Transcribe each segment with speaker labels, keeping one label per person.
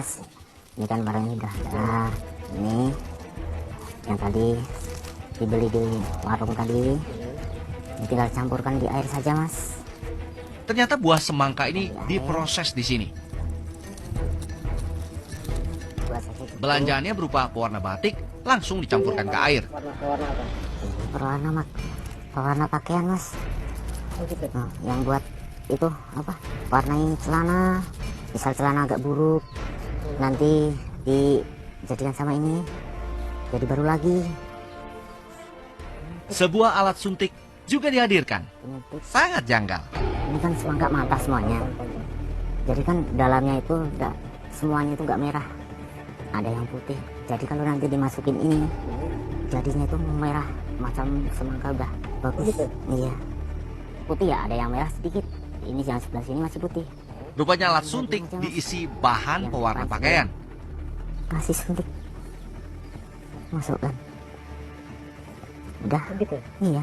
Speaker 1: mas. Ini kan barangnya udah ada. Ini yang tadi dibeli di warung tadi. Ini tinggal campurkan di air saja mas.
Speaker 2: Ternyata buah semangka ini diproses di sini. Belanjaannya berupa pewarna batik langsung dicampurkan ke air.
Speaker 1: Pewarna pakaian mas. Nah, yang buat itu apa? Warnai celana. Misal celana agak buruk, nanti dijadikan sama ini, jadi baru lagi.
Speaker 2: Sebuah alat suntik juga dihadirkan. Sangat janggal.
Speaker 1: Ini kan semangka mentah semuanya. Jadi kan dalamnya itu semuanya itu nggak merah. Ada yang putih. Jadi kalau nanti dimasukin ini, jadinya itu merah macam semangka udah bagus. Iya. Putih ya, ada yang merah sedikit. Ini yang sebelah sini masih putih.
Speaker 2: Rupanya alat suntik diisi bahan pewarna pakaian.
Speaker 1: Kasih suntik. Masukkan. Udah. Gitu? Iya.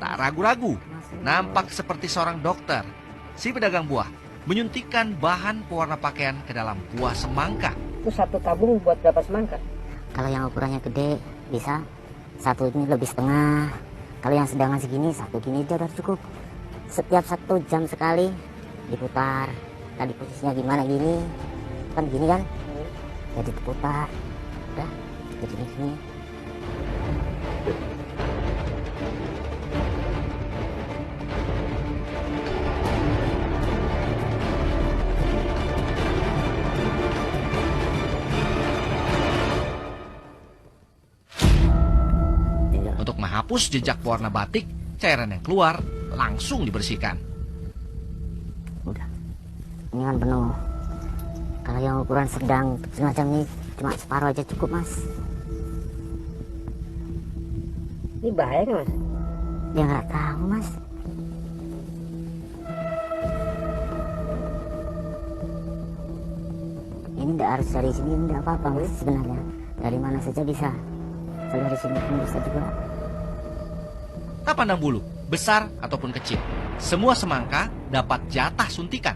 Speaker 2: Tak ragu-ragu, nampak seperti seorang dokter. Si pedagang buah menyuntikkan bahan pewarna pakaian ke dalam buah semangka.
Speaker 3: Itu satu tabung buat berapa semangka?
Speaker 1: Kalau yang ukurannya gede bisa satu ini lebih setengah. Kalau yang sedang segini satu gini aja udah cukup. Setiap 1 jam sekali diputar. Tadi posisinya gimana gini? Kan gini kan? Jadi diputar. Udah jadi gini.
Speaker 2: Untuk menghapus jejak warna batik, cairan yang keluar langsung dibersihkan.
Speaker 1: Udah. Ini kan penuh. Kalau yang ukuran sedang semacam ini cuma separuh aja cukup mas.
Speaker 3: Ini bahaya kan mas?
Speaker 1: Dia nggak tahu mas. Ini nggak harus dari sini, nggak apa-apa mas sebenarnya. Dari mana saja bisa. Kalau dari sini pun bisa juga.
Speaker 2: Tak pandang bulu, besar ataupun kecil, semua semangka dapat jatah suntikan.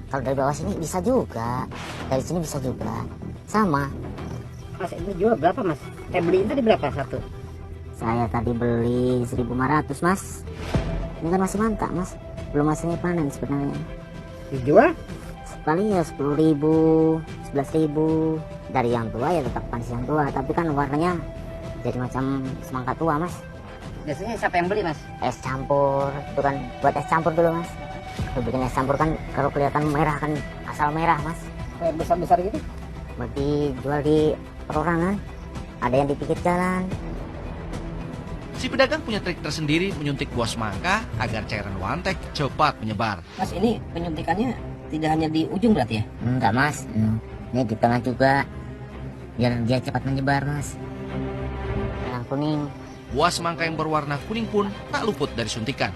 Speaker 1: Kalau dari bawah sini bisa juga, dari sini bisa juga, sama.
Speaker 3: Mas ini jual berapa mas? Beliin tadi berapa satu?
Speaker 1: Saya tadi beli 1.500 mas. Ini kan masih mantap mas, belum masanya panen sebenarnya.
Speaker 3: Dijual?
Speaker 1: Paling ya 10.000, 11.000. Dari yang tua ya tetap panis yang tua, tapi kan warnanya jadi macam semangka tua mas.
Speaker 3: Biasanya siapa yang beli mas?
Speaker 1: Es campur, itu kan buat es campur dulu mas. Kalau bikin es campur kan kalau kelihatan merah kan asal merah mas.
Speaker 3: Kayak besar-besar gitu?
Speaker 1: Buat dijual di perorangan, ada yang di pinggir jalan.
Speaker 2: Si pedagang punya trik tersendiri menyuntik buah semangka agar cairan wantek cepat menyebar.
Speaker 3: Mas ini penyuntikannya tidak hanya di ujung berarti ya?
Speaker 1: Enggak mas, ini di tengah juga, biar dia cepat menyebar mas. Yang kuning.
Speaker 2: Buah semangka yang berwarna kuning pun tak luput dari suntikan.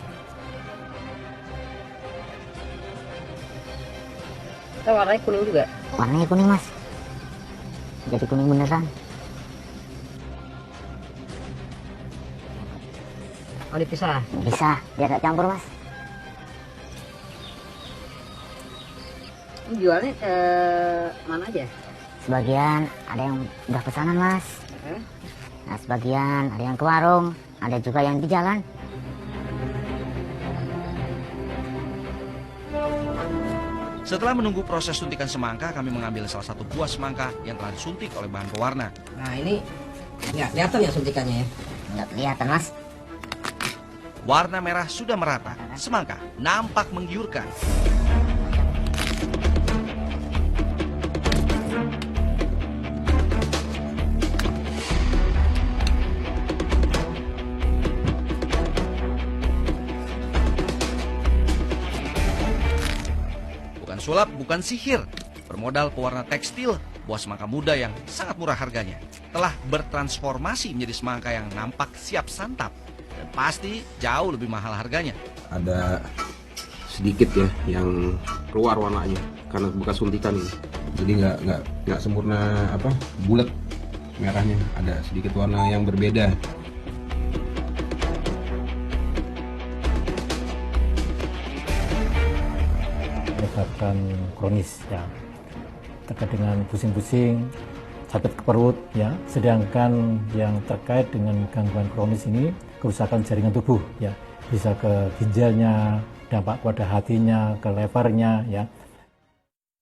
Speaker 3: Kita warnanya kuning juga?
Speaker 1: Warnanya kuning mas, jadi kuning beneran.
Speaker 3: Oh dipisah?
Speaker 1: Bisa, biar gak campur mas.
Speaker 3: Jualnya ke mana aja?
Speaker 1: Sebagian ada yang udah pesanan mas. Nah sebagian ada yang ke warung, ada juga yang di jalan.
Speaker 2: Setelah menunggu proses suntikan semangka, kami mengambil salah satu buah semangka yang telah disuntik oleh bahan pewarna.
Speaker 3: Nah ini nggak kelihatan ya suntikannya ya?
Speaker 1: Nggak kelihatan mas.
Speaker 2: Warna merah sudah merata, semangka nampak menggiurkan. Sulap bukan sihir. Bermodal pewarna tekstil, buah semangka muda yang sangat murah harganya telah bertransformasi menjadi semangka yang nampak siap santap dan pasti jauh lebih mahal harganya.
Speaker 4: Ada sedikit ya yang keluar warnanya karena bekas suntikan ini. Jadi nggak sempurna bulat merahnya, ada sedikit warna yang berbeda.
Speaker 5: menyebabkan kronis ya, terkait dengan pusing-pusing, sakit perut ya. Sedangkan yang terkait dengan gangguan kronis ini kerusakan jaringan tubuh ya, bisa ke ginjalnya, dampak pada hatinya, ke levernya ya.